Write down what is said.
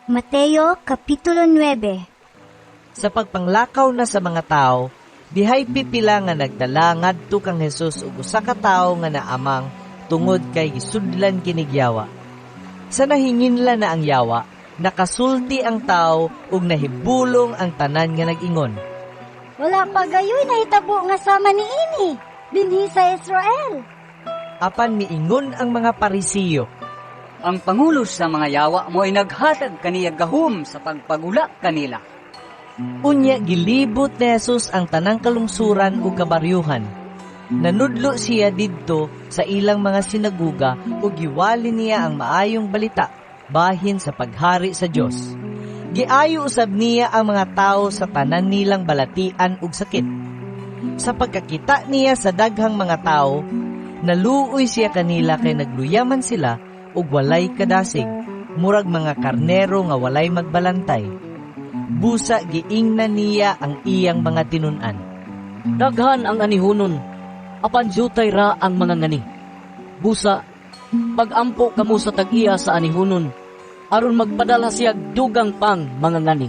Mateo Kapitulo 9. Sa pagpanglakaw na sa mga tao, dihay pipila nga nagdala ngadto kang Hesus ug usa ka tawo nga naamang tungod kay gisudlan kinig yawa. Sa nahinginla na ang yawa, nakasulti ang tawo ug nahibulong ang tanan nga nag-ingon. Wala pa gayoy nahitabo nga sama ni ini, binhi sa Israel. Apan miingon ang mga Parisiyo. Ang pangulos sa mga yawa mo ay naghatag kaniya gahom sa pagpagula kanila. Unya gilibot ni Jesus ang tanang kalungsuran ug kabaryuhan. Nanudlo siya didto sa ilang mga sinaguga ug giwali niya ang maayong balita bahin sa paghari sa Dios. Giayo usab niya ang mga tawo sa tanan nilang balatian ug sakit. Sa pagkakita niya sa daghang mga tawo, naluoy siya kanila kay nagluyaman sila ug walay kadasig, murag mga karnero nga walay magbalantay. Busa giingnan niya ang iyang mga tinun-an. Daghan ang anihunon, apan jutay ra ang mga ngani. Busa, pagampo kamo sa tag-iya sa anihunon, aron magpadala siya dugang pang mga ngani.